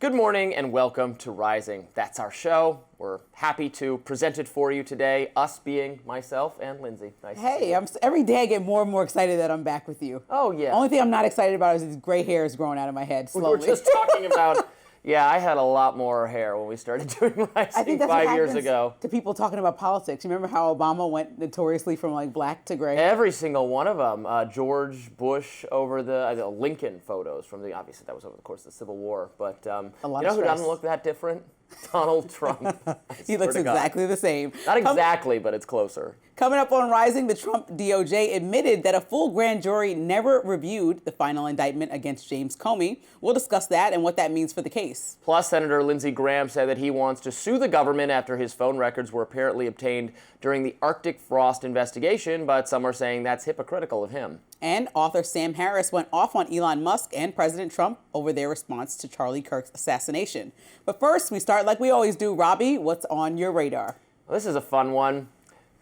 Good morning and welcome to Rising. That's our show. We're happy to present it for you today, us being myself and Lindsey. Nice to see you. Every day I get more and more excited that I'm back with you. Oh, yeah. Only thing I'm not excited about is these gray hairs growing out of my head slowly. We were just talking about, yeah, I had a lot more hair when we started doing Rising I think that's 5 what years happens ago. to people talking about politics. You remember how Obama went notoriously from like black to gray? Every single one of them. George Bush over the Lincoln photos from the, obviously that was over the course of the Civil War, but you know who doesn't look that different? Donald Trump. He looks exactly the same. Not exactly, but it's closer. Coming up on Rising, the Trump DOJ admitted that a full grand jury never reviewed the final indictment against James Comey. We'll discuss that and what that means for the case. Plus, Senator Lindsey Graham said that he wants to sue the government after his phone records were apparently obtained during the Arctic frost investigation, but some are saying that's hypocritical of him. And author Sam Harris went off on Elon Musk and President Trump over their response to Charlie Kirk's assassination. But first, we start like we always do. Robby, what's on your radar? Well, this is a fun one.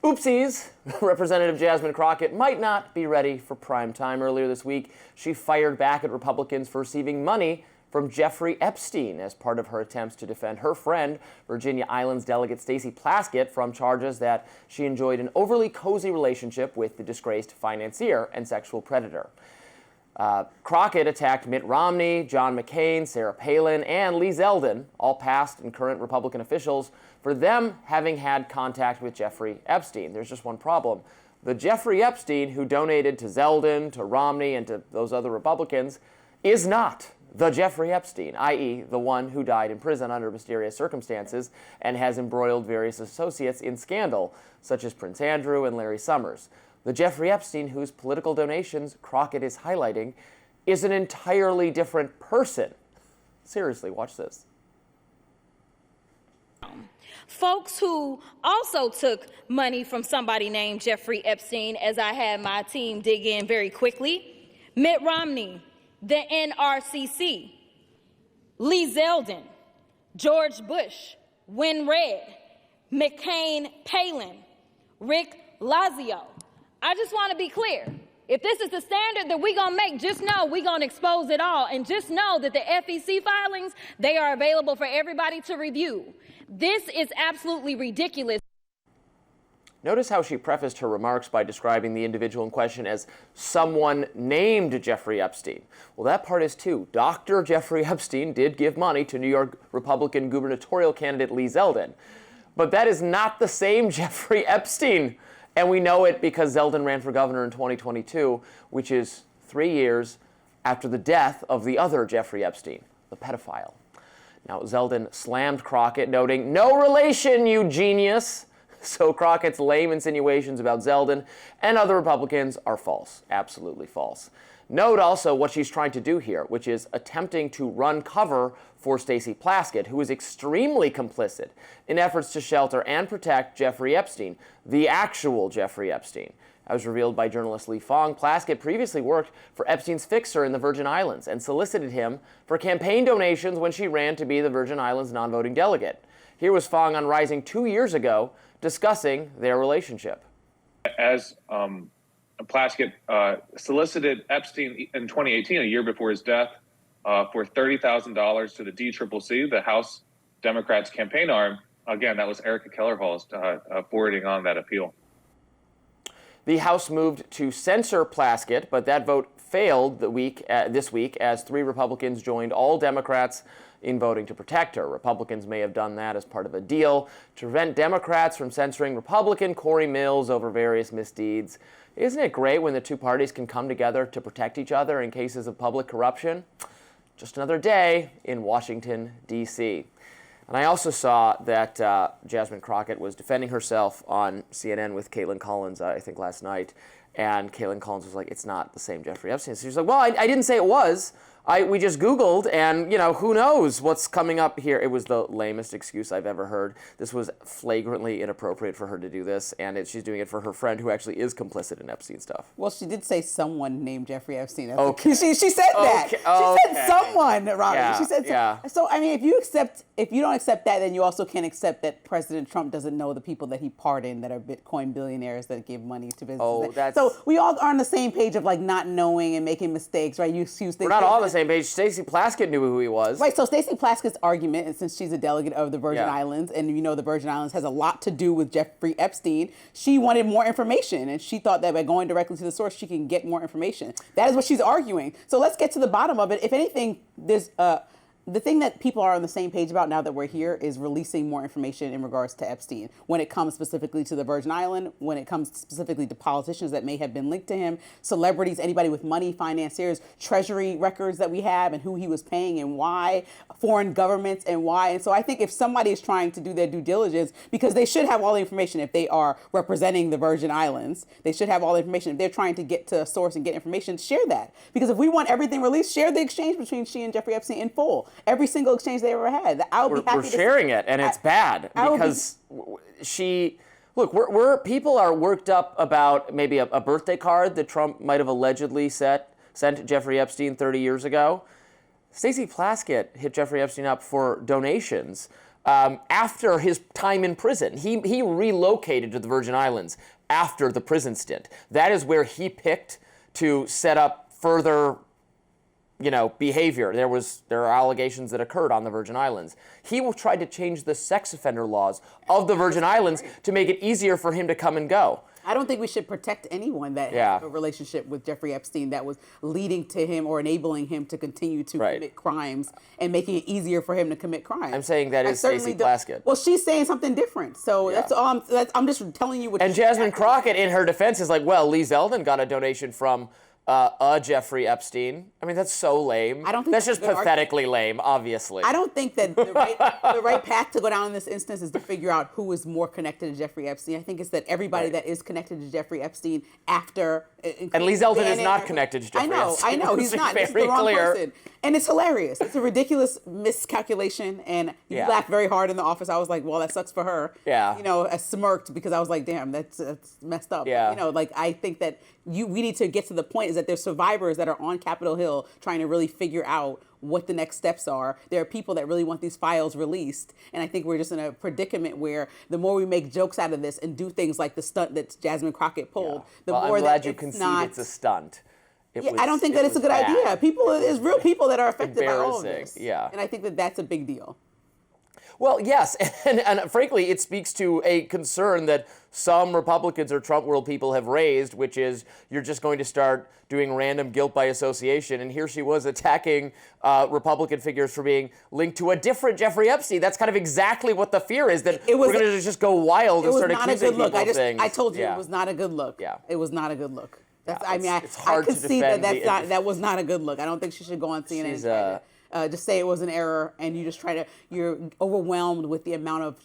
Oopsies. Representative Jasmine Crockett might not be ready for prime time. Earlier this week, she fired back at Republicans for receiving money from Jeffrey Epstein as part of her attempts to defend her friend, Virginia Islands delegate Stacey Plaskett, from charges that she enjoyed an overly cozy relationship with the disgraced financier and sexual predator. Crockett attacked Mitt Romney, John McCain, Sarah Palin, and Lee Zeldin, all past and current Republican officials, for them having had contact with Jeffrey Epstein. There's just one problem. The Jeffrey Epstein who donated to Zeldin, to Romney, and to those other Republicans is not the Jeffrey Epstein, i.e. the one who died in prison under mysterious circumstances and has embroiled various associates in scandal, such as Prince Andrew and Larry Summers. The Jeffrey Epstein whose political donations Crockett is highlighting is an entirely different person. Seriously, watch this. Folks who also took money from somebody named Jeffrey Epstein, as I had my team dig in very quickly: Mitt Romney, the NRCC, Lee Zeldin, George Bush, Win Red, McCain Palin, Rick Lazio. I just want to be clear. If this is the standard that we're going to make, just know we're going to expose it all. And just know that the FEC filings, they are available for everybody to review. This is absolutely ridiculous. Notice how she prefaced her remarks by describing the individual in question as someone named Jeffrey Epstein. Well, that part is too. Dr. Jeffrey Epstein did give money to New York Republican gubernatorial candidate Lee Zeldin. But that is not the same Jeffrey Epstein. And we know it because Zeldin ran for governor in 2022, which is 3 years after the death of the other Jeffrey Epstein, the pedophile. Now, Zeldin slammed Crockett, noting, "No relation, you genius." So Crockett's lame insinuations about Zeldin and other Republicans are false, absolutely false. Note also what she's trying to do here, which is attempting to run cover for Stacey Plaskett, who is extremely complicit in efforts to shelter and protect Jeffrey Epstein, the actual Jeffrey Epstein. As revealed by journalist Lee Fong, Plaskett previously worked for Epstein's fixer in the Virgin Islands and solicited him for campaign donations when she ran to be the Virgin Islands non-voting delegate. Here was Fong on Rising 2 years ago discussing their relationship. As Plaskett solicited Epstein in 2018, a year before his death, for $30,000 to the DCCC, the House Democrats campaign arm. Again, that was Erica Kellerhall's forwarding on that appeal. The House moved to censor Plaskett, but that vote failed this week as 3 Republicans joined all Democrats in voting to protect her. Republicans may have done that as part of a deal to prevent Democrats from censoring Republican Corey Mills over various misdeeds. Isn't it great when the two parties can come together to protect each other in cases of public corruption? Just another day in Washington, D.C. And I also saw that Jasmine Crockett was defending herself on CNN with Caitlin Collins, I think last night. And Caitlin Collins was like, "It's not the same Jeffrey Epstein." So she's like, "Well, I didn't say it was. We just Googled, and, who knows what's coming up here." It was the lamest excuse I've ever heard. This was flagrantly inappropriate for her to do this, and she's doing it for her friend who actually is complicit in Epstein stuff. Well, she did say someone named Jeffrey Epstein. Okay. She said that. She said someone, Robby. Yeah, she said yeah. So, I mean, if you don't accept that, then you also can't accept that President Trump doesn't know the people that he pardoned that are Bitcoin billionaires that give money to businesses. Oh, that's... So we all are on the same page of, like, not knowing and making mistakes, right? We're not all on the same same page. Stacey Plaskett knew who he was. Right, so Stacey Plaskett's argument, and since she's a delegate of the Virgin Islands, and you know the Virgin Islands has a lot to do with Jeffrey Epstein, she wanted more information, and she thought that by going directly to the source, she can get more information. That is what she's arguing. So let's get to the bottom of it. If anything, there's the thing that people are on the same page about now that we're here is releasing more information in regards to Epstein. When it comes specifically to the Virgin Island, when it comes specifically to politicians that may have been linked to him, celebrities, anybody with money, financiers, treasury records that we have and who he was paying and why, foreign governments and why. And so I think if somebody is trying to do their due diligence, because they should have all the information if they are representing the Virgin Islands, they should have all the information. If they're trying to get to a source and get information, share that. Because if we want everything released, share the exchange between she and Jeffrey Epstein in full. Every single exchange they ever had. We're sharing it, and it's bad because people are worked up about maybe a birthday card that Trump might have allegedly sent Jeffrey Epstein 30 years ago. Stacey Plaskett hit Jeffrey Epstein up for donations after his time in prison. He relocated to the Virgin Islands after the prison stint. That is where he picked to set up further behavior. There are allegations that occurred on the Virgin Islands. He tried to change the sex offender laws of the Virgin Islands to make it easier for him to come and go. I don't think we should protect anyone that has a relationship with Jeffrey Epstein that was leading to him or enabling him to continue to commit crimes and making it easier for him to commit crimes. I'm saying that is Stacey Plaskett. Well, she's saying something different. So that's all. I'm just telling you what. And Jasmine Crockett, in her defense, is like, well, Lee Zeldin got a donation from Jeffrey Epstein. I mean, that's so lame. I don't think that's just pathetically lame, obviously. I don't think that the right path to go down in this instance is to figure out who is more connected to Jeffrey Epstein. I think it's that everybody that is connected to Jeffrey Epstein after. And Lee Zeldin is not connected to Jeffrey Epstein. I know. He's not. This is the wrong person. And it's hilarious. It's a ridiculous miscalculation. And you laughed very hard in the office. I was like, well, that sucks for her. Yeah. I smirked because I was like, damn, that's messed up. Yeah. I think that we need to get to the point is that there's survivors that are on Capitol Hill trying to really figure out what the next steps are. There are people that really want these files released. And I think we're just in a predicament where the more we make jokes out of this and do things like the stunt that Jasmine Crockett pulled, the more I'm glad you concede it's a stunt. I don't think that it's a good idea. There's real people that are affected by all of this. Yeah. And I think that that's a big deal. Well, yes, and frankly, it speaks to a concern that some Republicans or Trump world people have raised, which is you're just going to start doing random guilt by association. And here she was attacking Republican figures for being linked to a different Jeffrey Epstein. That's kind of exactly what the fear is, that we're going to just go wild and start accusing people of things. I told you it was not a good look. Yeah. It was not a good look. It's hard I could to see defend that was not a good look. I don't think she should go on CNN and try to just say it was an error, and you just you're overwhelmed with the amount of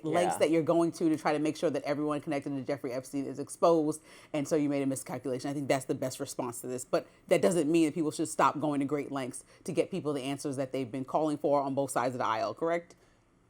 lengths that you're going to try to make sure that everyone connected to Jeffrey Epstein is exposed, and so you made a miscalculation. I think that's the best response to this, but that doesn't mean that people should stop going to great lengths to get people the answers that they've been calling for on both sides of the aisle, correct?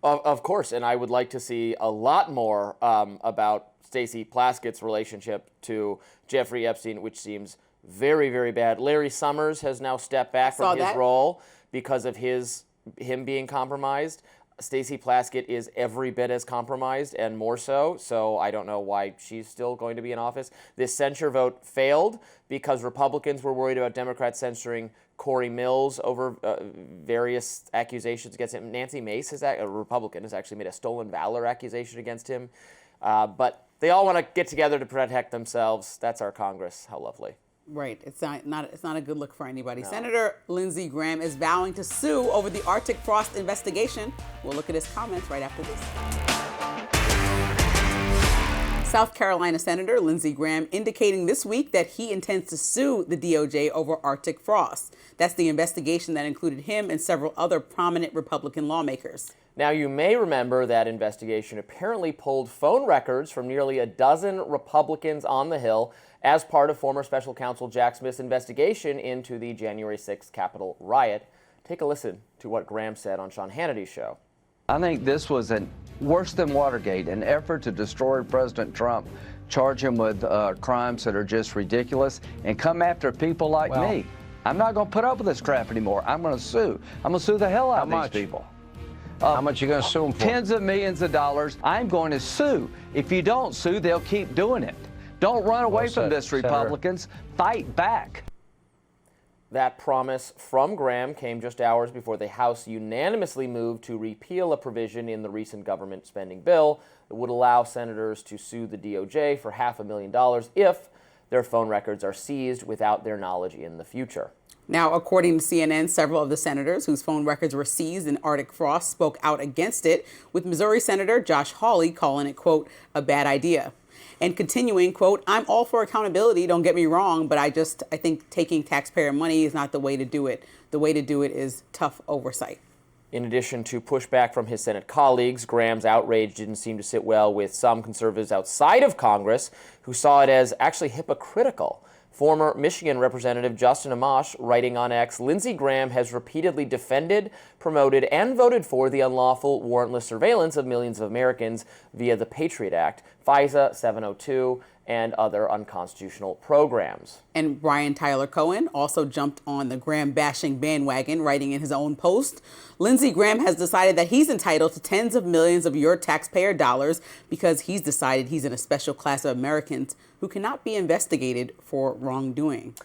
Of course, and I would like to see a lot more about Stacey Plaskett's relationship to Jeffrey Epstein, which seems very, very bad. Larry Summers has now stepped back from his role because of him being compromised. Stacey Plaskett is every bit as compromised and more so, so I don't know why she's still going to be in office. This censure vote failed because Republicans were worried about Democrats censoring Corey Mills over various accusations against him. Nancy Mace, a Republican, has actually made a stolen valor accusation against him. But they all want to get together to protect themselves. That's our Congress. How lovely. Right. It's not a good look for anybody. No. Senator Lindsey Graham is vowing to sue over the Arctic frost investigation. We'll look at his comments right after this. South Carolina Senator Lindsey Graham indicating this week that he intends to sue the DOJ over Arctic frost. That's the investigation that included him and several other prominent Republican lawmakers. Now, you may remember that investigation apparently pulled phone records from nearly a dozen Republicans on the Hill as part of former special counsel Jack Smith's investigation into the January 6th Capitol riot. Take a listen to what Graham said on Sean Hannity's show. I think this was worse than Watergate, an effort to destroy President Trump, charge him with crimes that are just ridiculous, and come after people like me. I'm not going to put up with this crap anymore. I'm going to sue. I'm going to sue the hell out of these people. How much are you going to sue them for? Tens of millions of dollars. I'm going to sue. If you don't sue, they'll keep doing it. Don't run away from this, Republicans. Fight back. That promise from Graham came just hours before the House unanimously moved to repeal a provision in the recent government spending bill that would allow senators to sue the DOJ for $500,000 if their phone records are seized without their knowledge in the future. Now, according to CNN, several of the senators whose phone records were seized in Arctic frost spoke out against it, with Missouri Senator Josh Hawley calling it, quote, a bad idea. And continuing, quote, I'm all for accountability, don't get me wrong, but I think taking taxpayer money is not the way to do it. The way to do it is tough oversight. In addition to pushback from his Senate colleagues, Graham's outrage didn't seem to sit well with some conservatives outside of Congress who saw it as actually hypocritical. Former Michigan Representative Justin Amash, writing on X, Lindsey Graham has repeatedly defended, promoted, and voted for the unlawful warrantless surveillance of millions of Americans via the Patriot Act, FISA 702, and other unconstitutional programs. And Brian Tyler Cohen also jumped on the Graham-bashing bandwagon, writing in his own post, Lindsey Graham has decided that he's entitled to tens of millions of your taxpayer dollars because he's decided he's in a special class of Americans who cannot be investigated for wrongdoing.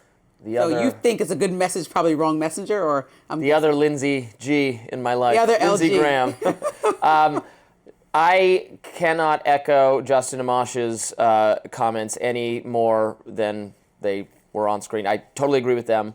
So you think it's a good message, probably wrong messenger, or the other Lindsey G in my life, the other Lindsey LG. Graham. I cannot echo Justin Amash's comments any more than they were on screen. I totally agree with them.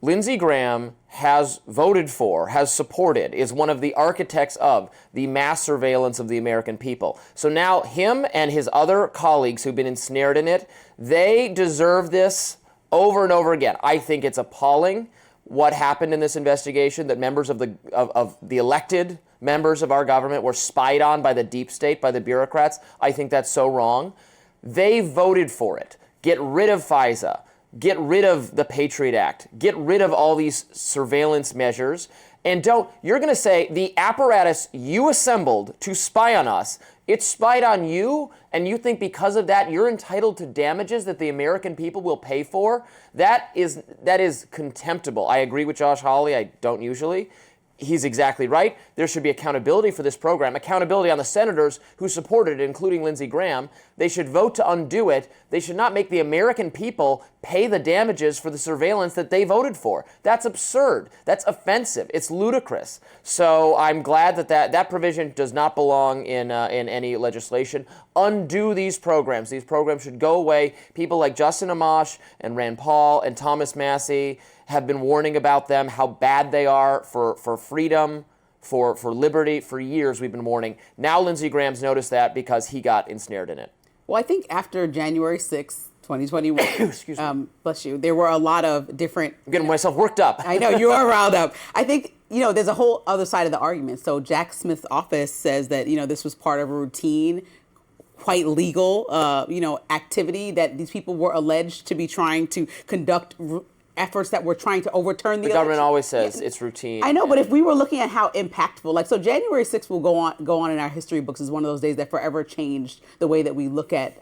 Lindsey Graham has voted for, has supported, is one of the architects of the mass surveillance of the American people. So now him and his other colleagues who've been ensnared in it, they deserve this over and over again. I think it's appalling what happened in this investigation, that members of the elected members of our government were spied on by the deep state, by the bureaucrats. I think that's so wrong. They voted for it. Get rid of FISA. Get rid of the Patriot Act. Get rid of all these surveillance measures. And you're going to say the apparatus you assembled to spy on us, it spied on you, and you think because of that you're entitled to damages that the American people will pay for? That is contemptible. I agree with Josh Hawley. I don't usually. He's exactly right. There should be accountability for this program, accountability on the senators who supported it, including Lindsey Graham. They should vote to undo it. They should not make the American people pay the damages for the surveillance that they voted for. That's absurd. That's offensive. It's ludicrous. So I'm glad that provision does not belong in any legislation. Undo these programs. These programs should go away. People like Justin Amash and Rand Paul and Thomas Massie have been warning about them, how bad they are for freedom, for liberty. For years we've been warning. Now Lindsey Graham's noticed that because he got ensnared in it. Well, I think after January 6th, 2021, excuse me. Bless you, there were a lot of different... I'm getting myself worked up. I know, you are riled up. I think, there's a whole other side of the argument. So Jack Smith's office says that, this was part of a routine, quite legal, activity that these people were alleged to be trying to conduct efforts that were trying to overturn the government election. always says it's routine. I know, but if we were looking at how impactful, so January 6th will go on in our history books as one of those days that forever changed the way that we look at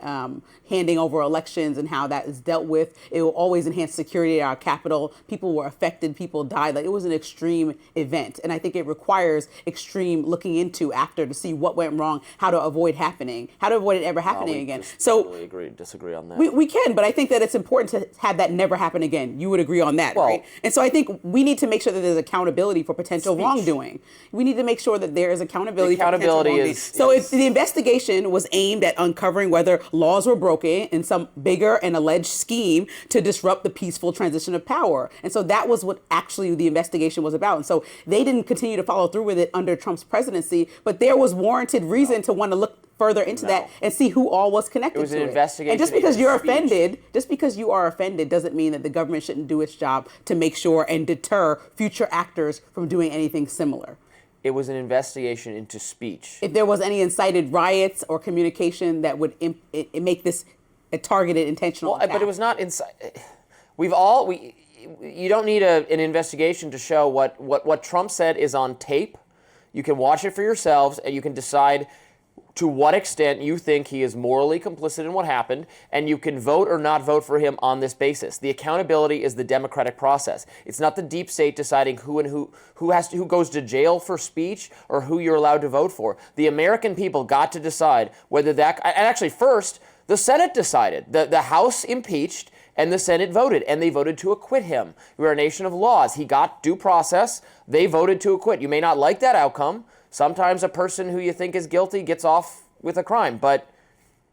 handing over elections and how that is dealt with. It will always enhance security at our Capitol. People were affected. People died. It was an extreme event. And I think it requires extreme looking into after to see what went wrong, how to avoid it ever happening again. So disagree on that. We can, but I think that it's important to have that never happen again. You would agree on that, right? And so I think we need to make sure that there's accountability for potential wrongdoing. We need to make sure that there is accountability for potential wrongdoing. So if the investigation was aimed at uncovering whether laws were broken in some bigger and alleged scheme to disrupt the peaceful transition of power. And so that was what actually the investigation was about. And so they didn't continue to follow through with it under Trump's presidency, but there was warranted reason to want to look further into that and see who all was connected to it. It was an investigation. And just because you're offended, doesn't mean that the government shouldn't do its job to make sure and deter future actors from doing anything similar. It was an investigation into speech. If there was any incited riots or communication that would make this a targeted intentional attack. But it was not inside. You don't need an investigation to show what Trump said is on tape. You can watch it for yourselves and you can decide to what extent you think he is morally complicit in what happened, and you can vote or not vote for him on this basis. The accountability is the democratic process. It's not the deep state deciding who goes to jail for speech or who you're allowed to vote for. The American people got to decide whether that. And actually, first the Senate decided. The House impeached, and the Senate voted, and they voted to acquit him. We're a nation of laws. He got due process. They voted to acquit. You may not like that outcome. Sometimes a person who you think is guilty gets off with a crime, but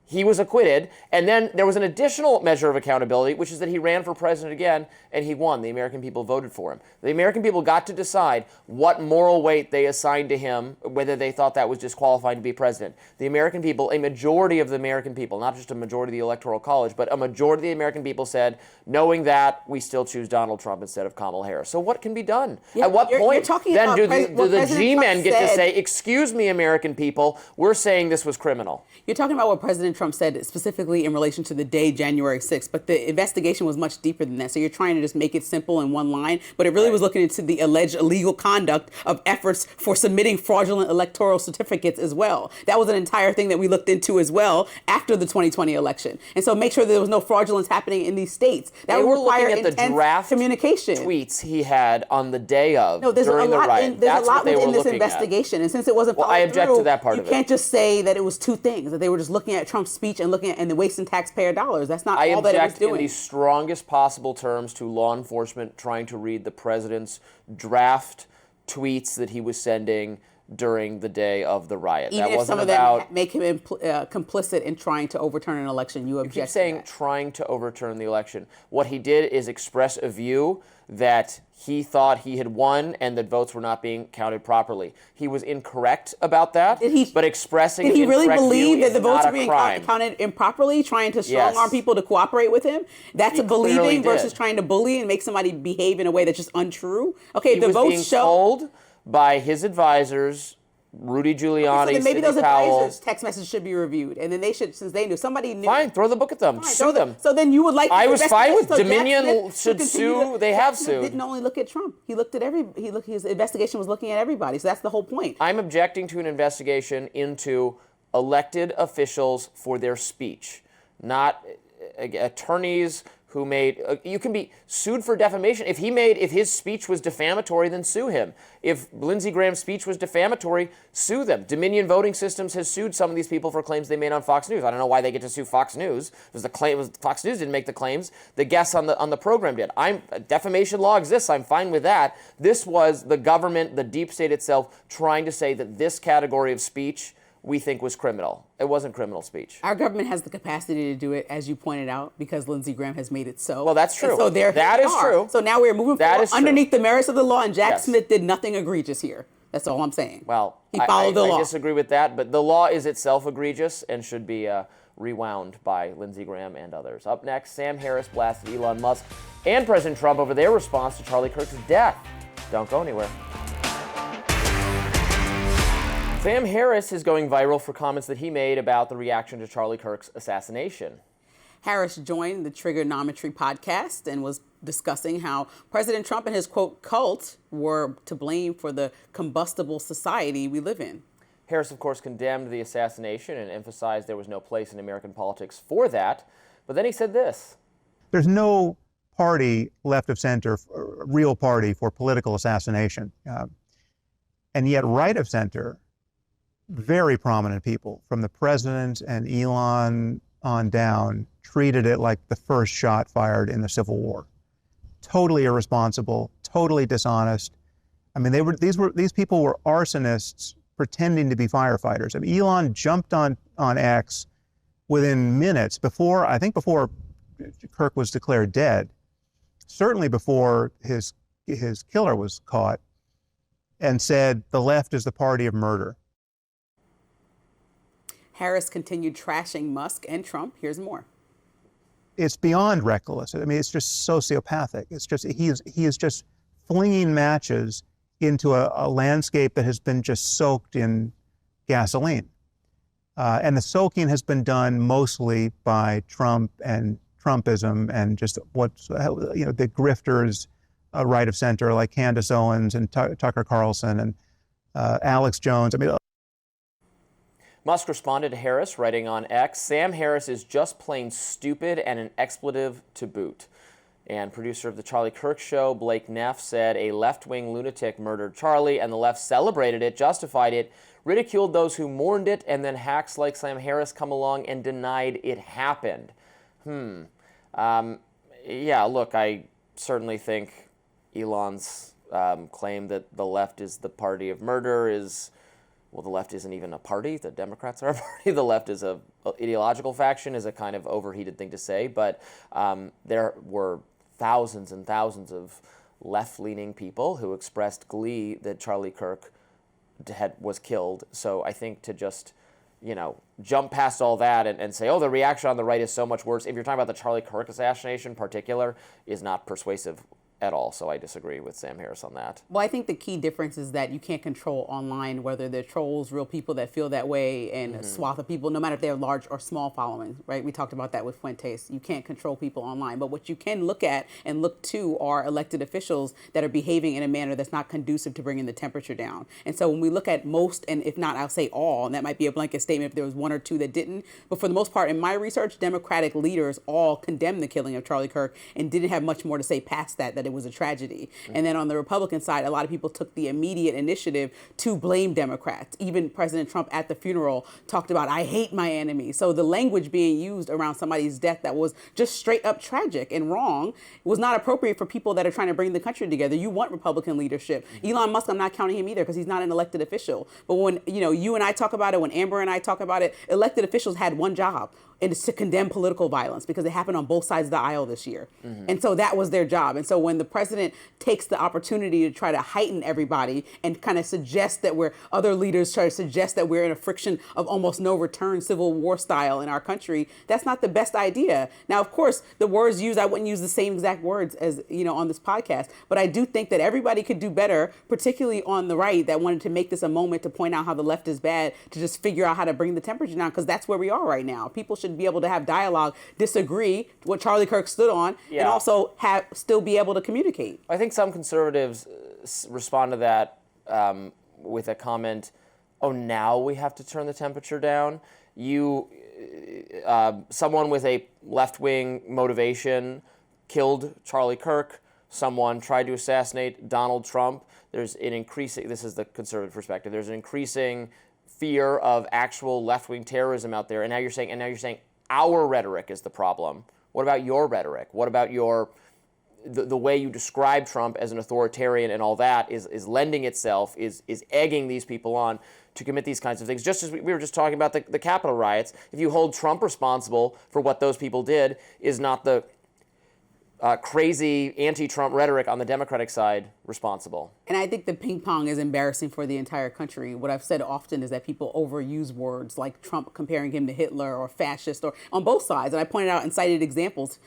he was acquitted. And then there was an additional measure of accountability, which is that he ran for president again, and he won. The American people voted for him. The American people got to decide what moral weight they assigned to him, whether they thought that was disqualifying to be president. The American people, a majority of the American people, not just a majority of the Electoral College, but a majority of the American people said, knowing that, we still choose Donald Trump instead of Kamala Harris. So what can be done? Yeah, At what point then do the President G-men Trump get to said- say, excuse me, American people, we're saying this was criminal? You're talking about what President Trump said specifically in relation to the day January 6th, but the investigation was much deeper than that. So you're trying to just make it simple in one line, but it really was looking into the alleged illegal conduct of efforts for submitting fraudulent electoral certificates as well. That was an entire thing that we looked into as well after the 2020 election. And so make sure there was no fraudulence happening in these states. That They would were require looking at the intense draft communication. tweets he had on the day of No, there's during a the lot. riot. There's That's a lot what they were within this looking at. investigation, and since it wasn't Well, followed I object through, to that part you of it. can't just say that it was two things. That they were just looking at Trump's speech and looking at and wasting taxpayer dollars. That's not I all that it was object in doing. the strongest possible terms to law enforcement trying to read the president's draft tweets that he was sending during the day of the riot. Even that if wasn't some of them about make him complicit in trying to overturn an election, you object keep to saying that. trying to overturn the election. What he did is express a view that he thought he had won and that votes were not being counted properly. He was incorrect about that, but expressing Did he really incorrect believe view that is the votes not were a being crime. counted improperly, trying to strong Yes. arm people to cooperate with him? That's He a clearly believing did. versus trying to bully and make somebody behave in a way that's just untrue. Okay, He the was votes being show. told by his advisors, Rudy Giuliani, So then maybe Sidney those Powell. advisors' text messages should be reviewed, and then they should, since they knew somebody knew. Fine, throw the book at them, Fine, sue them. So then you would like. I the was fine with investigation- so Jack Dominion Smith should continue sue. They have Jack Smith sued. Didn't only look at Trump. He looked at his investigation was looking at everybody. So that's the whole point. I'm objecting to an investigation into elected officials for their speech, not attorneys who made. You can be sued for defamation if his speech was defamatory. Then sue him. If Lindsey Graham's speech was defamatory, sue them. Dominion Voting Systems has sued some of these people for claims they made on Fox News. I don't know why they get to sue Fox News. Fox News didn't make the claims. The guests on the program did. Defamation law exists. I'm fine with that. This was the government, the deep state itself, trying to say that this category of speech we think was criminal. It wasn't criminal speech. Our government has the capacity to do it, as you pointed out, because Lindsey Graham has made it so. Well, that's true. And so That is true. So now we're moving That forward is true. underneath the merits of the law, and Jack Yes. Smith did nothing egregious here. That's all I'm saying. Well, he followed the law. I disagree with that, but the law is itself egregious and should be rewound by Lindsey Graham and others. Up next, Sam Harris blasted Elon Musk and President Trump over their response to Charlie Kirk's death. Don't go anywhere. Sam Harris is going viral for comments that he made about the reaction to Charlie Kirk's assassination. Harris joined the Trigonometry podcast and was discussing how President Trump and his, quote, cult were to blame for the combustible society we live in. Harris, of course, condemned the assassination and emphasized there was no place in American politics for that. But then he said this. There's no party left of center, real party for political assassination. And yet right of center, very prominent people, from the president and Elon on down, treated it like the first shot fired in the Civil War. Totally irresponsible, totally dishonest. I mean, these people were arsonists pretending to be firefighters. I mean, Elon jumped on X within minutes before Kirk was declared dead, certainly before his killer was caught, and said the left is the party of murder. Harris continued trashing Musk and Trump. Here's more. It's beyond reckless. I mean, it's just sociopathic. It's just he is just flinging matches into a landscape that has been just soaked in gasoline. And the soaking has been done mostly by Trump and Trumpism and just the grifters right of center like Candace Owens and Tucker Carlson and Alex Jones. I mean, Musk responded to Harris, writing on X, Sam Harris is just plain stupid and an expletive to boot. And producer of The Charlie Kirk Show, Blake Neff, said a left-wing lunatic murdered Charlie, and the left celebrated it, justified it, ridiculed those who mourned it, and then hacks like Sam Harris come along and denied it happened. Yeah, look, I certainly think Elon's claim that the left is the party of murder is, well, the left isn't even a party. The Democrats are a party. The left is a ideological faction, is a kind of overheated thing to say. But there were thousands and thousands of left-leaning people who expressed glee that Charlie Kirk was killed. So I think to just, jump past all that and say, oh, the reaction on the right is so much worse, if you're talking about the Charlie Kirk assassination in particular, is not persuasive at all. So I disagree with Sam Harris on that. Well, I think the key difference is that you can't control online whether they're trolls, real people that feel that way, and a swath of people, no matter if they're large or small following, right? We talked about that with Fuentes. You can't control people online. But what you can look at and look to are elected officials that are behaving in a manner that's not conducive to bringing the temperature down. And so when we look at most, and if not, I'll say all, and that might be a blanket statement if there was one or two that didn't, but for the most part, in my research, Democratic leaders all condemned the killing of Charlie Kirk and didn't have much more to say past that it was a tragedy. And then on the Republican side, a lot of people took the immediate initiative to blame Democrats. Even President Trump at the funeral talked about, I hate my enemy. So the language being used around somebody's death that was just straight up tragic and wrong was not appropriate for people that are trying to bring the country together. You want Republican leadership. Elon Musk, I'm not counting him either because he's not an elected official. But when you and I talk about it, when Amber and I talk about it, elected officials had one job, and it's to condemn political violence because it happened on both sides of the aisle this year. And so that was their job. And so when the president takes the opportunity to try to heighten everybody and kind of suggest that other leaders try to suggest that we're in a friction of almost no return Civil War style in our country, that's not the best idea. Now, of course, the words used, I wouldn't use the same exact words as, on this podcast, but I do think that everybody could do better, particularly on the right that wanted to make this a moment to point out how the left is bad, to just figure out how to bring the temperature down, because that's where we are right now. People should be able to have dialogue, disagree what Charlie Kirk stood on, and also still be able to communicate. I think some conservatives respond to that with a comment, oh, now we have to turn the temperature down. Someone with a left-wing motivation killed Charlie Kirk. Someone tried to assassinate Donald Trump. There's an increasing, this is the conservative perspective, there's an increasing fear of actual left-wing terrorism out there. And now you're saying our rhetoric is the problem. What about your rhetoric? What about the way you describe Trump as an authoritarian and all that is lending itself, is egging these people on to commit these kinds of things? Just as we were just talking about the Capitol riots, if you hold Trump responsible for what those people did, is not the crazy anti-Trump rhetoric on the Democratic side responsible? And I think the ping pong is embarrassing for the entire country. What I've said often is that people overuse words like Trump comparing him to Hitler or fascist, or on both sides. And I pointed out and cited examples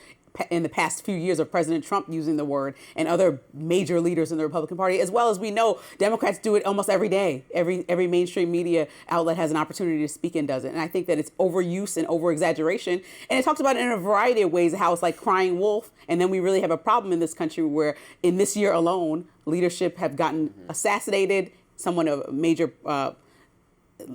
in the past few years of President Trump using the word and other major leaders in the Republican Party, as well as we know Democrats do it almost every day. Every mainstream media outlet has an opportunity to speak and does it. And I think that it's overuse and over-exaggeration. And it talks about it in a variety of ways, how it's like crying wolf. And then we really have a problem in this country where in this year alone, leadership have gotten assassinated, someone of major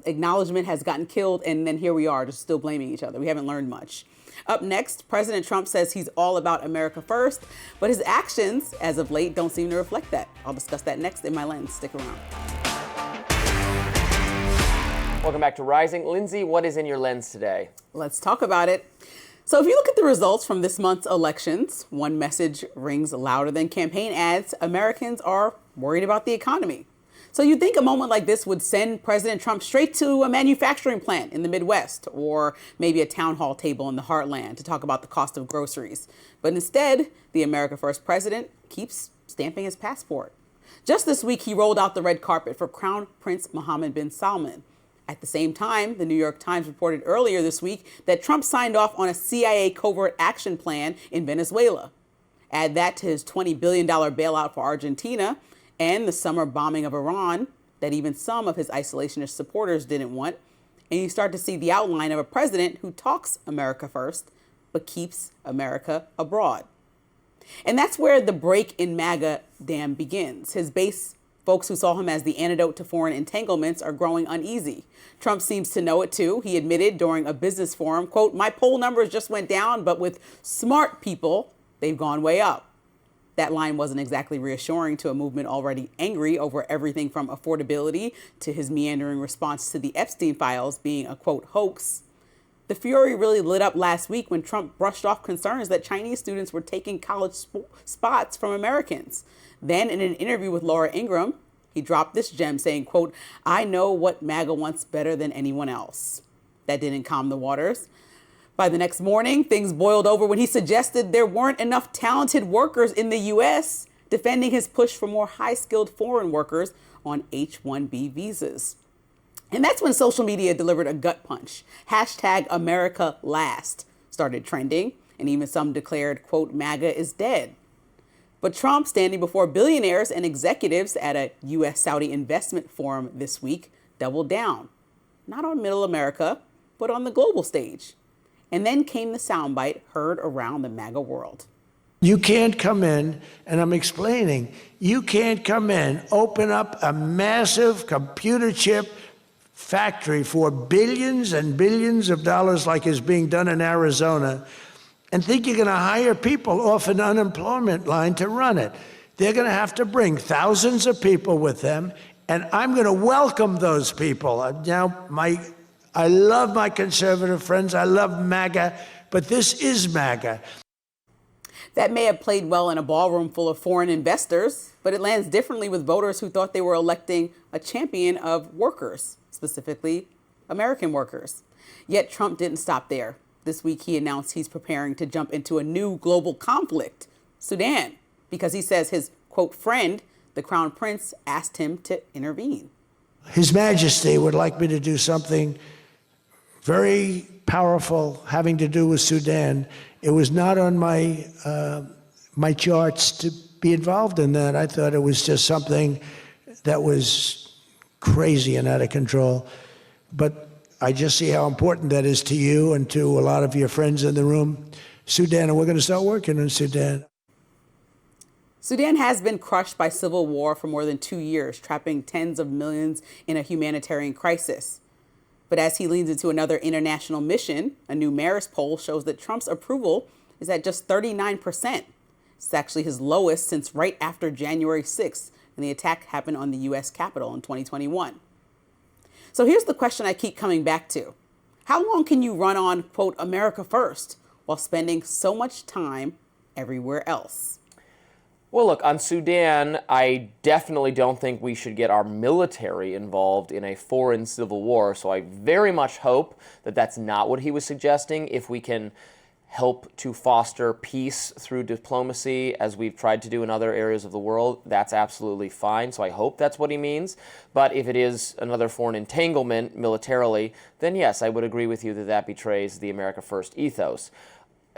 acknowledgement has gotten killed, and then here we are just still blaming each other. We haven't learned much. Up next, President Trump says he's all about America first, but his actions as of late don't seem to reflect that. I'll discuss that next in my lens. Stick around. Welcome back to Rising. Lindsey, what is in your lens today? Let's talk about it. So if you look at the results from this month's elections, one message rings louder than campaign ads. Americans are worried about the economy. So you'd think a moment like this would send President Trump straight to a manufacturing plant in the Midwest, or maybe a town hall table in the heartland to talk about the cost of groceries. But instead, the America First president keeps stamping his passport. Just this week, he rolled out the red carpet for Crown Prince Mohammed bin Salman. At the same time, the New York Times reported earlier this week that Trump signed off on a CIA covert action plan in Venezuela. Add that to his $20 billion bailout for Argentina and the summer bombing of Iran that even some of his isolationist supporters didn't want, and you start to see the outline of a president who talks America first, but keeps America abroad. And that's where the break in MAGA dam begins. His base, folks who saw him as the antidote to foreign entanglements, are growing uneasy. Trump seems to know it too. He admitted during a business forum, quote, "My poll numbers just went down, but with smart people, they've gone way up." That line wasn't exactly reassuring to a movement already angry over everything from affordability to his meandering response to the Epstein files being a, quote, hoax. The fury really lit up last week when Trump brushed off concerns that Chinese students were taking college spots from Americans. Then in an interview with Laura Ingraham, he dropped this gem saying, quote, "I know what MAGA wants better than anyone else." That didn't calm the waters. By the next morning, things boiled over when he suggested there weren't enough talented workers in the U.S., defending his push for more high-skilled foreign workers on H-1B visas. And that's when social media delivered a gut punch. Hashtag America Last started trending, and even some declared, quote, "MAGA is dead." But Trump, standing before billionaires and executives at a U.S.-Saudi investment forum this week, doubled down. Not on middle America, but on the global stage. And then came the soundbite heard around the MAGA world. You can't come in, and I'm explaining, you can't come in, open up a massive computer chip factory for billions and billions of dollars like is being done in Arizona, and think you're going to hire people off an unemployment line to run it. They're going to have to bring thousands of people with them, and I'm going to welcome those people. Now, I love my conservative friends. I love MAGA, but this is MAGA. That may have played well in a ballroom full of foreign investors, but it lands differently with voters who thought they were electing a champion of workers, specifically American workers. Yet Trump didn't stop there. This week he announced he's preparing to jump into a new global conflict, SUDAN, because he says his, quote, friend, the Crown Prince, asked him to intervene. His Majesty would like me to do something very powerful having to do with Sudan. It was not on my my charts to be involved in that. I thought it was just something that was crazy and out of control. But I just see how important that is to you and to a lot of your friends in the room. Sudan, and we're going to start working on Sudan. Sudan has been crushed by civil war for more than 2 years, trapping tens of millions in a humanitarian crisis. But as he leans into another international mission, a new Marist poll shows that Trump's approval is at just 39%. It's actually his lowest since right after January 6th, when the attack happened on the U.S. Capitol in 2021. So here's the question I keep coming back to. How long can you run on, quote, America first, while spending so much time everywhere else? Well, look, on Sudan, I definitely don't think we should get our military involved in a foreign civil war. So I very much hope that that's not what he was suggesting. If we can help to foster peace through diplomacy, as we've tried to do in other areas of the world, that's absolutely fine. So I hope that's what he means. But if it is another foreign entanglement militarily, then yes, I would agree with you that that betrays the America First ethos.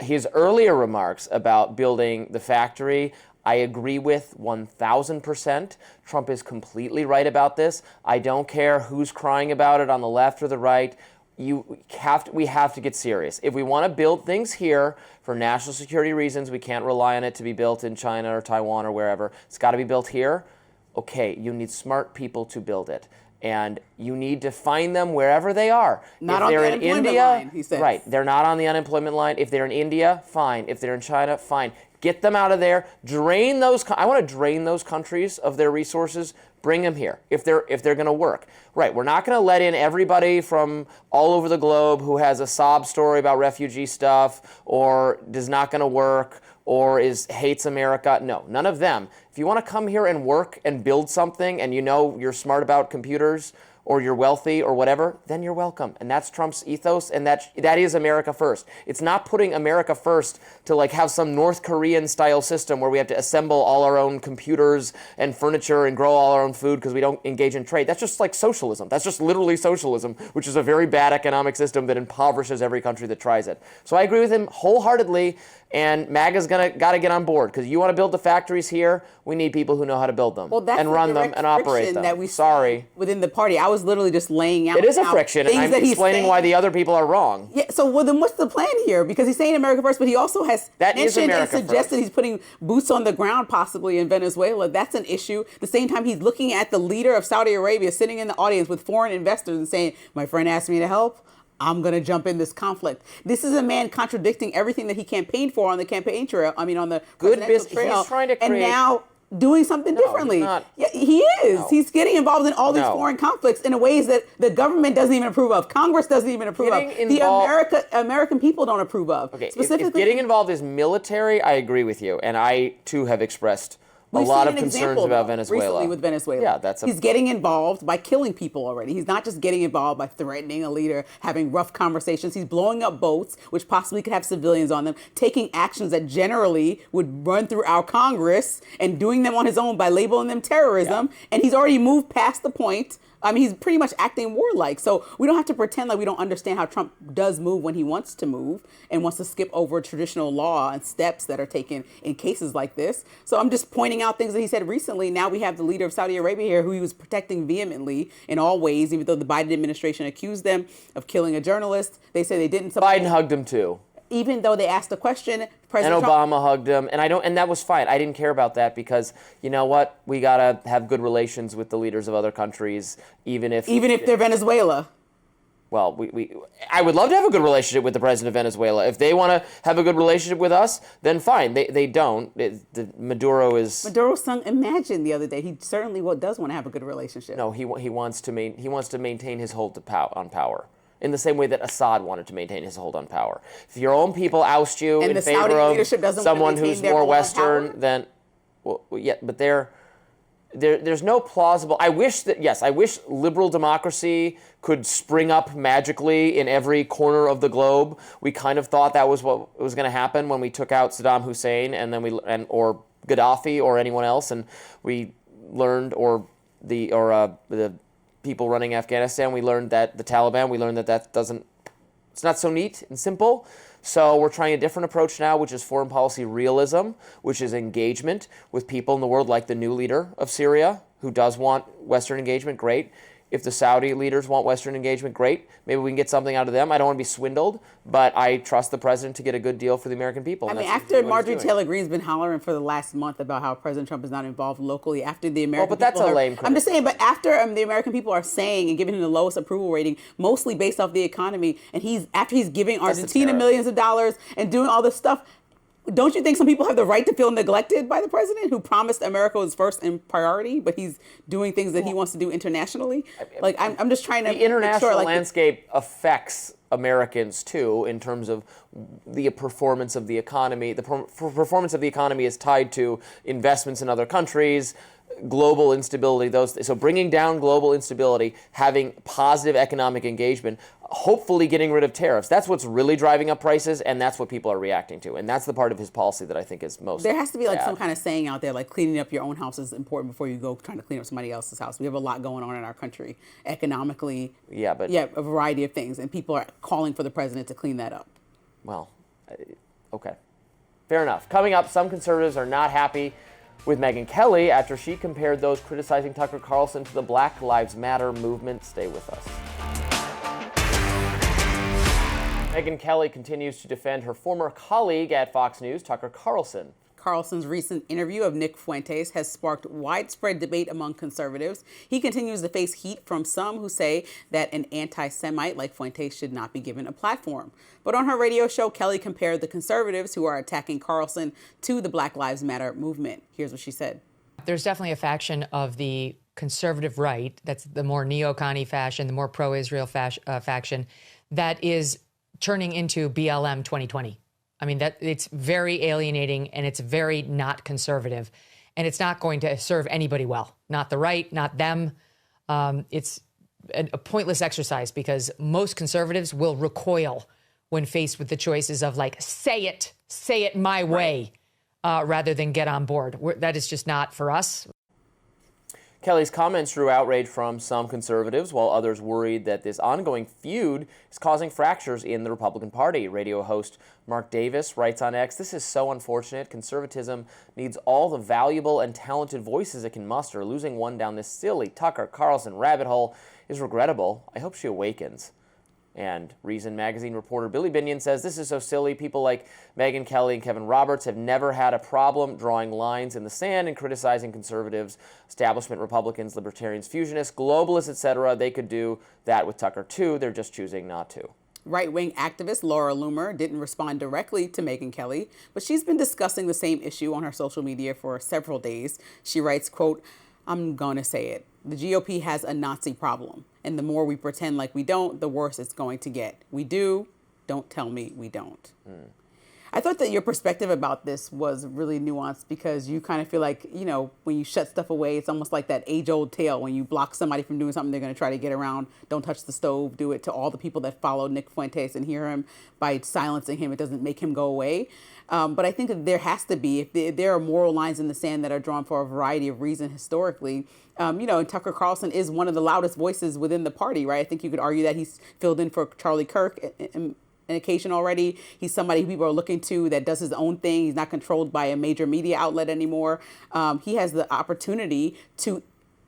His earlier remarks about building the factory, I agree with 1,000%. Trump is completely right about this. I don't care who's crying about it on the left or the right. We have to get serious. If we want to build things here for national security reasons, we can't rely on it to be built in China or Taiwan or wherever. It's got to be built here. Okay, you need smart people to build it. And you need to find them wherever they are. Not on the unemployment line, he says. Right, they're not on the unemployment line. If they're in India, fine. If they're in China, fine. Get them out of there. Drain those. I want to drain those countries of their resources. Bring them here if they're going to work. Right. We're not going to let in everybody from all over the globe who has a sob story about refugee stuff or is not going to work or hates America. No, none of them. If you want to come here and work and build something and you know you're smart about computers or you're wealthy or whatever, then you're welcome. And that's Trump's ethos, and that is America first. It's not putting America first to like have some North Korean style system where we have to assemble all our own computers and furniture and grow all our own food because we don't engage in trade. That's just like socialism. That's just literally socialism, which is a very bad economic system that impoverishes every country that tries it. So I agree with him wholeheartedly. And MAGA's got to get on board because you want to build the factories here. We need people who know how to build them and run them and operate them. That we Sorry, within the party, I was literally just laying out. It is a friction, and I'm explaining why the other people are wrong. Yeah. So well, then what's the plan here? Because he's saying America first, but he also has mentioned and suggested he's putting boots on the ground possibly in Venezuela. That's an issue. At the same time, he's looking at the leader of Saudi Arabia sitting in the audience with foreign investors and saying, "My friend asked me to help. I'm going to jump in this conflict." This is a man contradicting everything that he campaighed for on the campaign trail. I mean, on the presidential trail. He's trying to create... And now doing something differently. He's not. Yeah, he is. No. He's getting involved in all these No. foreign conflicts in ways that the government doesn't even approve of. Congress doesn't even approve of. American people don't approve of. Okay, Specifically, if getting involved is military, I agree with you. And I, too, have expressed a lot of concerns about Venezuela. Recently with Venezuela. Yeah, he's getting involved by killing people already. He's not just getting involved by threatening a leader, having rough conversations. He's blowing up boats, which possibly could have civilians on them, taking actions that generally would run through our Congress and doing them on his own by labeling them terrorism. Yeah. And he's already moved past the point. I mean, he's pretty much acting warlike. So we don't have to pretend like we don't understand how Trump does move when he wants to move and wants to skip over traditional law and steps that are taken in cases like this. So I'm just pointing out things that he said recently. Now we have the leader of Saudi Arabia here who he was protecting vehemently in all ways, even though the Biden administration accused them of killing a journalist. They say they didn't. Biden hugged him too. Even though they asked the question, President Trump, Obama hugged him, and that was fine. I didn't care about that because you know what? We gotta have good relations with the leaders of other countries, even if they're Venezuela. Well, I would love to have a good relationship with the president of Venezuela. If they want to have a good relationship with us, then fine. They don't. Maduro's son imagined the other day. He certainly does want to have a good relationship. No, he wants to maintain his hold on power. In the same way that Assad wanted to maintain his hold on power. If your own people oust you in favor of someone who's more Western, then, well, yeah, but there's no plausible. I wish liberal democracy could spring up magically in every corner of the globe. We kind of thought that was what was going to happen when we took out Saddam Hussein or Gaddafi or anyone else, and we learned the people running Afghanistan, we learned that the Taliban, we learned it's not so neat and simple. So we're trying a different approach now, which is foreign policy realism, which is engagement with people in the world, like the new leader of Syria, who does want Western engagement, great. If the Saudi leaders want Western engagement, great. Maybe we can get something out of them. I don't want to be swindled, but I trust the president to get a good deal for the American people. I mean, after Marjorie Taylor Greene's been hollering for the last month about how President Trump is not involved locally, after the American but that's a lame criticism. I'm just saying, but after the American people are saying and giving him the lowest approval rating, mostly based off the economy, and after he's giving Argentina millions of dollars and doing all this stuff, don't you think some people have the right to feel neglected by the president who promised America was first in priority, but he's doing things that he wants to do internationally? Like, I'm just trying to the international landscape affects Americans too in terms of the performance of the economy. The performance of the economy is tied to investments in other countries, global instability. So bringing down global instability, having positive economic engagement, hopefully getting rid of tariffs. That's what's really driving up prices, and that's what people are reacting to. And that's the part of his policy that I think is most There has to be like bad. some kind of saying out there, like cleaning up your own house is important before you go trying to clean up somebody else's house. We have a lot going on in our country economically. Yeah, a variety of things, and people are calling for the president to clean that up. Well, okay. Fair enough. Coming up, some conservatives are not happy with Megyn Kelly after she compared those criticizing Tucker Carlson to the Black Lives Matter movement. Stay with us. Megyn Kelly continues to defend her former colleague at Fox News, Tucker Carlson. Carlson's recent interview of Nick Fuentes has sparked widespread debate among conservatives. He continues to face heat from some who say that an anti-Semite like Fuentes should not be given a platform. But on her radio show, Kelly compared the conservatives who are attacking Carlson to the Black Lives Matter movement. Here's what she said. There's definitely a faction of the conservative right, that's the more neocon fashion, the more pro-Israel faction, that is turning into BLM 2020. I mean, that it's very alienating and it's very not conservative, and it's not going to serve anybody well. Not the right, not them. It's a pointless exercise because most conservatives will recoil when faced with the choices of like, say it my way, rather than get on board. That is just not for us. Kelly's comments drew outrage from some conservatives, while others worried that this ongoing feud is causing fractures in the Republican Party. Radio host Mark Davis writes on X, "This is so unfortunate. Conservatism needs all the valuable and talented voices it can muster. Losing one down this silly Tucker Carlson rabbit hole is regrettable. I hope she awakens." And Reason magazine reporter Billy Binion says, "This is so silly. People like Megyn Kelly and Kevin Roberts have never had a problem drawing lines in the sand and criticizing conservatives, establishment Republicans, libertarians, fusionists, globalists, etc. They could do that with Tucker too. They're just choosing not to." Right-wing activist Laura Loomer didn't respond directly to Megyn Kelly, but she's been discussing the same issue on her social media for several days. She writes, quote, "I'm going to say it. The GOP has a Nazi problem, and the more we pretend like we don't, the worse it's going to get. We do. Don't tell me we don't." I thought that your perspective about this was really nuanced because you kind of feel like, you know, when you shut stuff away, it's almost like that age-old tale. When you block somebody from doing something, they're going to try to get around. Don't touch the stove. Do it to all the people that follow Nick Fuentes and hear him. By silencing him, it doesn't make him go away. But I think that there has to be, if there are moral lines in the sand that are drawn for a variety of reasons historically, you know, and Tucker Carlson is one of the loudest voices within the party, right? I think you could argue that he's filled in for Charlie Kirk an occasion already. He's somebody people are looking to that does his own thing. He's not controlled by a major media outlet anymore. He has the opportunity to,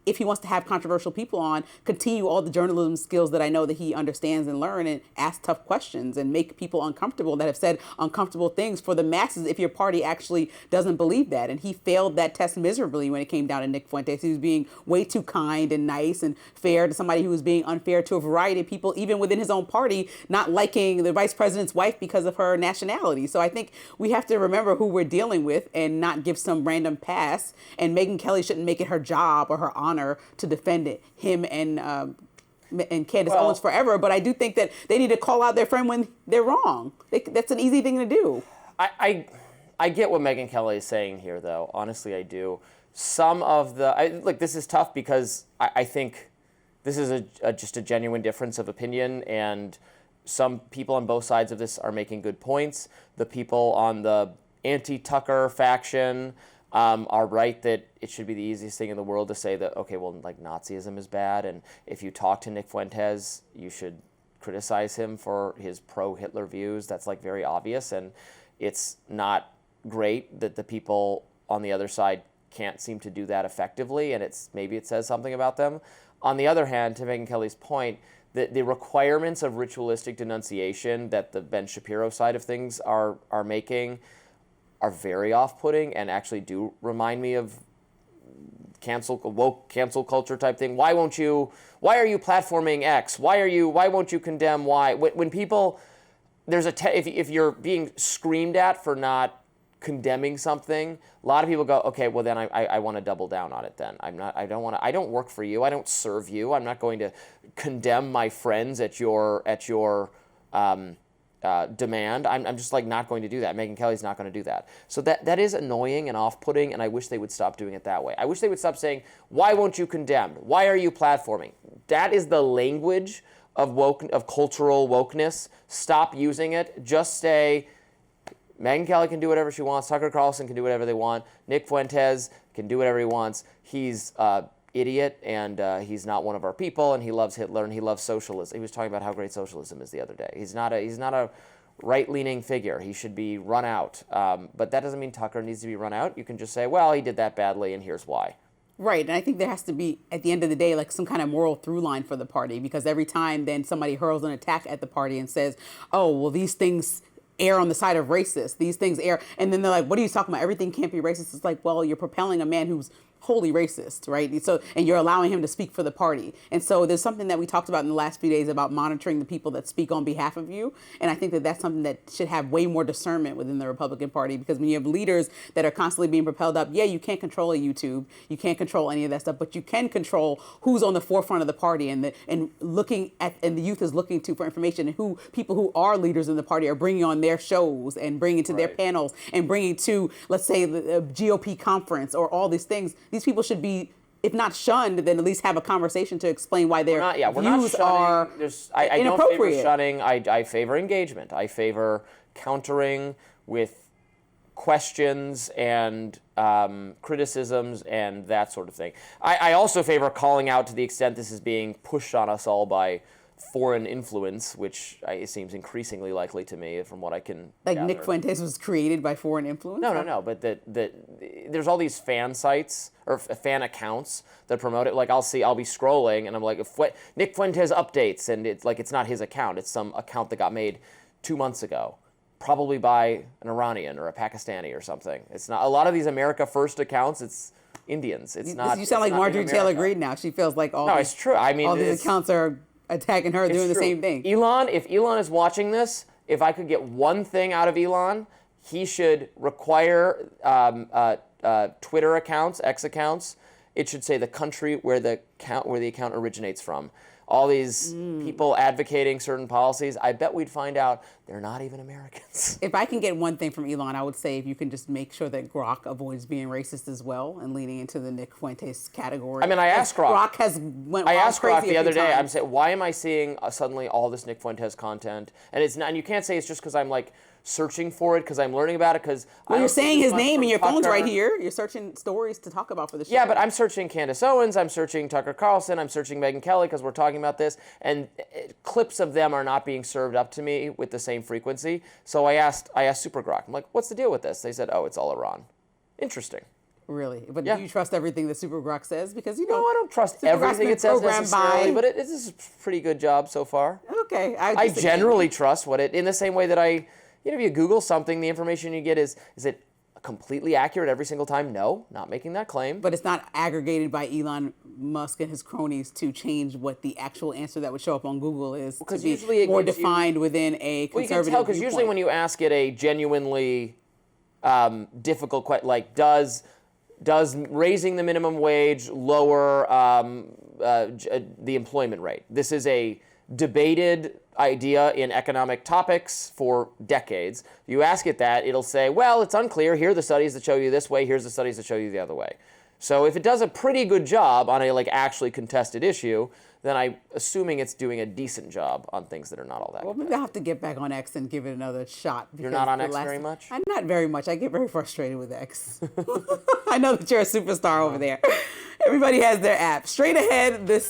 if he wants to have controversial people on, continue all the journalism skills that I know that he understands and learn, and ask tough questions and make people uncomfortable that have said uncomfortable things for the masses if your party actually doesn't believe that. And he failed that test miserably when it came down to Nick Fuentes. He was being way too kind and nice and fair to somebody who was being unfair to a variety of people, even within his own party, not liking the vice president's wife because of her nationality. So I think we have to remember who we're dealing with and not give some random pass. And Megyn Kelly shouldn't make it her job or her honor to defend him and Candace Owens forever. But I do think that they need to call out their friend when they're wrong. That's an easy thing to do. I get what Megyn Kelly is saying here, though. Honestly, I do. Some of the look, this is tough because I think this is just a genuine difference of opinion, and some people on both sides of this are making good points. The people on the anti-Tucker faction are right that it should be the easiest thing in the world to say that, okay, well, like Nazism is bad, and if you talk to Nick Fuentes, you should criticize him for his pro-Hitler views. That's like very obvious, and it's not great that the people on the other side can't seem to do that effectively, and maybe it says something about them. On the other hand, to Megyn Kelly's point, the requirements of ritualistic denunciation that the Ben Shapiro side of things are making are very off-putting and actually do remind me of woke cancel culture type thing. Why are you platforming X? Why won't you condemn Y? When people, if you're being screamed at for not condemning something, a lot of people go, okay, well then I want to double down on it then. I don't work for you. I don't serve you. I'm not going to condemn my friends at your demand. I'm just like not going to do that. Megyn Kelly's not going to do that. So that is annoying and off-putting, and I wish they would stop doing it that way. I wish they would stop saying, why won't you condemn? Why are you platforming? That is the language of cultural wokeness. Stop using it. Just say, Megyn Kelly can do whatever she wants. Tucker Carlson can do whatever they want. Nick Fuentes can do whatever he wants. He's idiot, and he's not one of our people, and he loves Hitler, and he loves socialism. He was talking about how great socialism is the other day. He's not a right-leaning figure. He should be run out. But that doesn't mean Tucker needs to be run out. You can just say, well, he did that badly, and here's why. Right, and I think there has to be, at the end of the day, like some kind of moral through line for the party, because every time then somebody hurls an attack at the party and says, oh, well, these things err on the side of racist. These things err. And then they're like, what are you talking about? Everything can't be racist. It's like, well, you're propelling a man who's wholly racist, right? So, and you're allowing him to speak for the party. And so there's something that we talked about in the last few days about monitoring the people that speak on behalf of you. And I think that that's something that should have way more discernment within the Republican Party, because when you have leaders that are constantly being propelled up, yeah, you can't control a YouTube, you can't control any of that stuff, but you can control who's on the forefront of the party and the youth is looking to for information, and who people who are leaders in the party are bringing on their shows and bringing to their panels and bringing to, let's say, the GOP conference or all these things. These people should be, if not shunned, then at least have a conversation to explain why their views are inappropriate. I don't favor shunning. I favor engagement. I favor countering with questions and criticisms and that sort of thing. I also favor calling out to the extent this is being pushed on us all by foreign influence, which seems increasingly likely to me from what I can gather. Nick Fuentes was created by foreign influence? No. But there's all these fan sites or fan accounts that promote it. Like I'll be scrolling and I'm like, Nick Fuentes updates, and it's like it's not his account. It's some account that got made 2 months ago, probably by an Iranian or a Pakistani or something. It's not a lot of these America First accounts. It's Indians. It's not. You sound like Marjorie Taylor Greene now. She feels like all. No, it's true. I mean, all these accounts are attacking her, doing the same thing. If Elon is watching this, if I could get one thing out of Elon, he should require Twitter accounts, X accounts. It should say the country where the account originates from. All these people advocating certain policies, I bet we'd find out they're not even Americans. If I can get one thing from Elon, I would say if you can just make sure that Grok avoids being racist as well and leaning into the Nick Fuentes category. I mean, I asked Grok. Grok has went I asked crazy Grok the other day. times. I'm saying, why am I seeing suddenly all this Nick Fuentes content? And it's not. And you can't say it's just because I'm like searching for it because I'm learning about it. Because you're saying his name and your phone's right here. You're searching stories to talk about for the show. Yeah, but I'm searching Candace Owens. I'm searching Tucker Carlson. I'm searching Megyn Kelly because we're talking about this, and clips of them are not being served up to me with the same frequency. So I asked Super Grok. I'm like, what's the deal with this? They said, oh, it's all Iran. Interesting. Really? But Yeah. do you trust everything that Super Grok says? Because, you know, No, I don't trust Super Grok's everything been it says programmed necessarily, by- but this is a pretty good job so far. Okay. I generally trust what it, in the same way that if you Google something, the information you get is it completely accurate every single time? No, not making that claim. But it's not aggregated by Elon Musk and his cronies to change what the actual answer that would show up on Google is to be usually it more gives you- defined within a conservative Well, you can tell because usually when you ask it a genuinely difficult question, like does raising the minimum wage lower the employment rate? This is a debated idea in economic topics for decades. If you ask it that, it'll say, well, it's unclear. Here are the studies that show you this way. Here's the studies that show you the other way. So if it does a pretty good job on a actually contested issue, then I'm assuming it's doing a decent job on things that are not all that Well, maybe I'll have to get back on X and give it another shot. You're not on X very much? I'm not very much. I get very frustrated with X. I know that you're a superstar over there. Everybody has their app. Straight ahead, the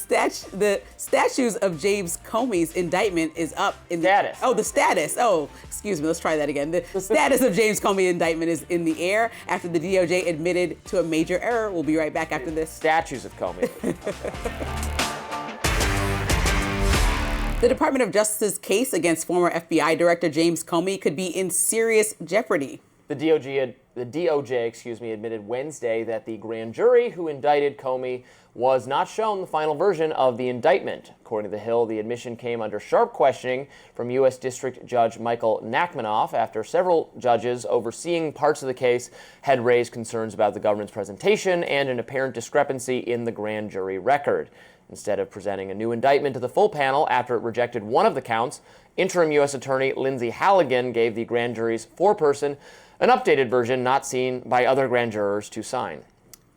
statues of James Comey's indictment is up. In Status. The status. Oh, excuse me. Let's try that again. The status of James Comey's indictment is in the air after the DOJ admitted to a major error. We'll be right back after this. Statues of Comey. The Department of Justice's case against former FBI Director James Comey could be in serious jeopardy. The DOJ, admitted Wednesday that the grand jury who indicted Comey was not shown the final version of the indictment. According to The Hill, the admission came under sharp questioning from U.S. District Judge Michael Nachmanoff after several judges overseeing parts of the case had raised concerns about the government's presentation and an apparent discrepancy in the grand jury record. Instead of presenting a new indictment to the full panel after it rejected one of the counts, interim U.S. Attorney Lindsey gave the grand jury's foreperson an updated version not seen by other grand jurors to sign.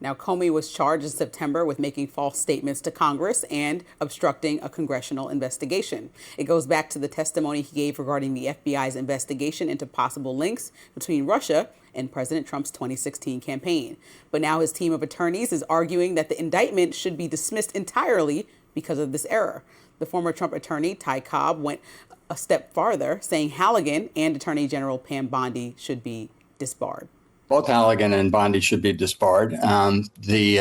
Now, Comey was charged in September with making false statements to Congress and obstructing a congressional investigation. It goes back to the testimony he gave regarding the FBI's investigation into possible links between Russia and President Trump's 2016 campaign. But now his team of attorneys is arguing that the indictment should be dismissed entirely because of this error. The former Trump attorney, Ty Cobb, went a step farther, saying Halligan and Attorney General Pam Bondi should be disbarred. Both Halligan and Bondi should be disbarred. Bondi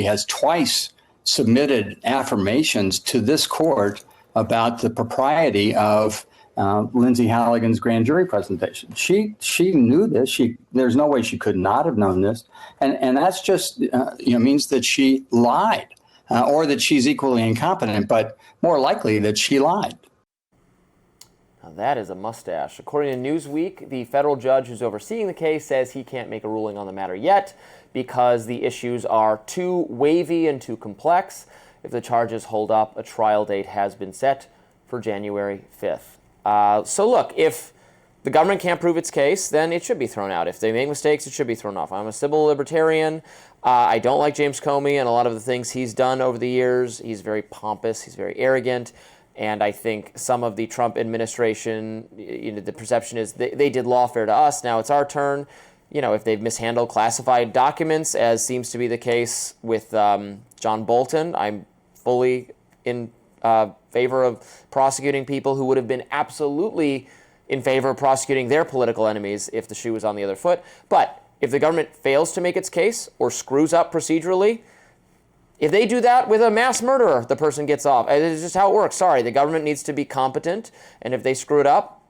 has twice submitted affirmations to this court about the propriety of Lindsey Halligan's grand jury presentation. She knew this. There's no way she could not have known this, and that's just means that she lied, or that she's equally incompetent, but more likely that she lied. Now that is a mustache. According to Newsweek, the federal judge who's overseeing the case says he can't make a ruling on the matter yet because the issues are too wavy and too complex. If the charges hold up, a trial date has been set for January 5th. So look, if the government can't prove its case, then it should be thrown out. If they make mistakes, it should be thrown off. I'm a civil libertarian. I don't like James Comey and a lot of the things he's done over the years. He's very pompous. He's very arrogant. And I think some of the Trump administration, the perception is they did lawfare to us. Now it's our turn. If they've mishandled classified documents, as seems to be the case with John Bolton, I'm fully in favor of prosecuting people who would have been absolutely in favor of prosecuting their political enemies if the shoe was on the other foot. But if the government fails to make its case or screws up procedurally, if they do that with a mass murderer, the person gets off. It's just how it works. Sorry, the government needs to be competent, and if they screw it up,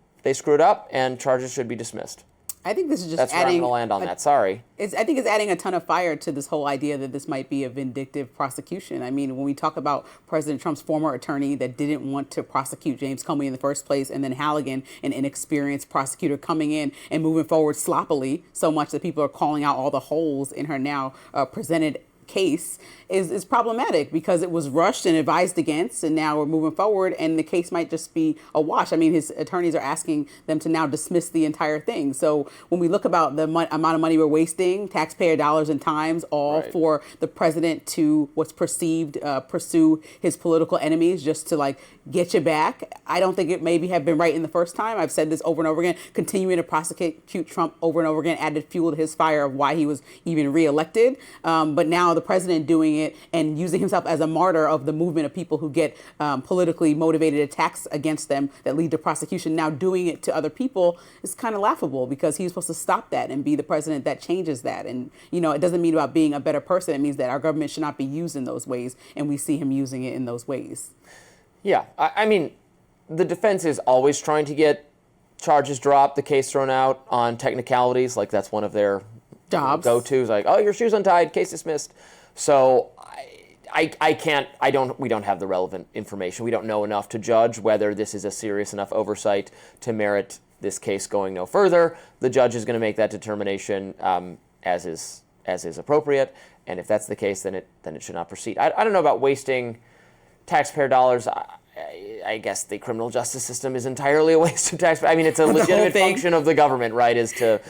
and charges should be dismissed. I think this is just That's where I'm adding. going to land on that. Sorry. I think it's adding a ton of fire to this whole idea that this might be a vindictive prosecution. I mean, when we talk about President Trump's former attorney that didn't want to prosecute James Comey in the first place, and then Halligan, an inexperienced prosecutor, coming in and moving forward sloppily so much that people are calling out all the holes in her now presented case is problematic because it was rushed and advised against, and now we're moving forward and the case might just be a wash. I mean, his attorneys are asking them to now dismiss the entire thing. So when we look about the amount of money we're wasting, taxpayer dollars and times, all for the president to what's perceived pursue his political enemies just to like get you back, I don't think it maybe have been right in the first time. I've said this over and over again. Continuing to prosecute Trump over and over again added fuel to his fire of why he was even reelected. But now the president doing it and using himself as a martyr of the movement of people who get politically motivated attacks against them that lead to prosecution, now doing it to other people is kind of laughable because he's supposed to stop that and be the president that changes that. And, you know, it doesn't mean about being a better person. It means that our government should not be used in those ways, and we see him using it in those ways. Yeah, I mean, the defense is always trying to get charges dropped, the case thrown out on technicalities. Like that's one of their jobs. Go-tos, like, oh, your shoe's untied, case dismissed. So we don't have the relevant information. We don't know enough to judge whether this is a serious enough oversight to merit this case going no further. The judge is going to make that determination as is appropriate. And if that's the case, then it should not proceed. I don't know about wasting taxpayer dollars. I guess the criminal justice system is entirely a waste of taxpayer. I mean, it's a legitimate function of the government, right? Is to,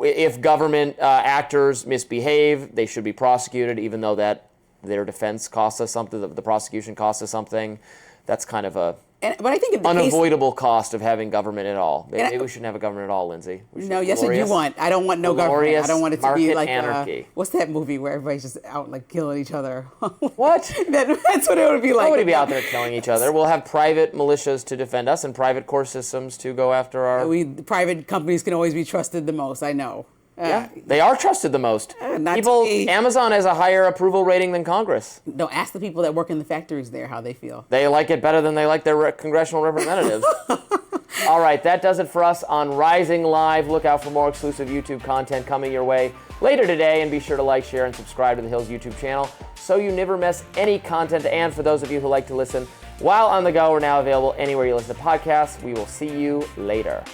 if government actors misbehave, they should be prosecuted, even though that their defense costs us something, the prosecution costs us something. That's kind of a but I think if the unavoidable cost of having government at all. Maybe we shouldn't have a government at all, Lindsey. No, yes, what you want. I don't want no government. I don't want it to be like anarchy. What's that movie where everybody's just out like killing each other? What? That's what it would be like. Nobody be out there killing each other. We'll have private militias to defend us and private court systems to go after our. Private companies can always be trusted the most. I know. Yeah, they are trusted the most. Amazon has a higher approval rating than Congress. No, ask the people that work in the factories there how they feel. They like it better than they like their congressional representatives. All right, that does it for us on Rising Live. Look out for more exclusive YouTube content coming your way later today, and be sure to like, share, and subscribe to the Hill's YouTube channel so you never miss any content. And for those of you who like to listen while on the go, we're now available anywhere you listen to podcasts. We will see you later.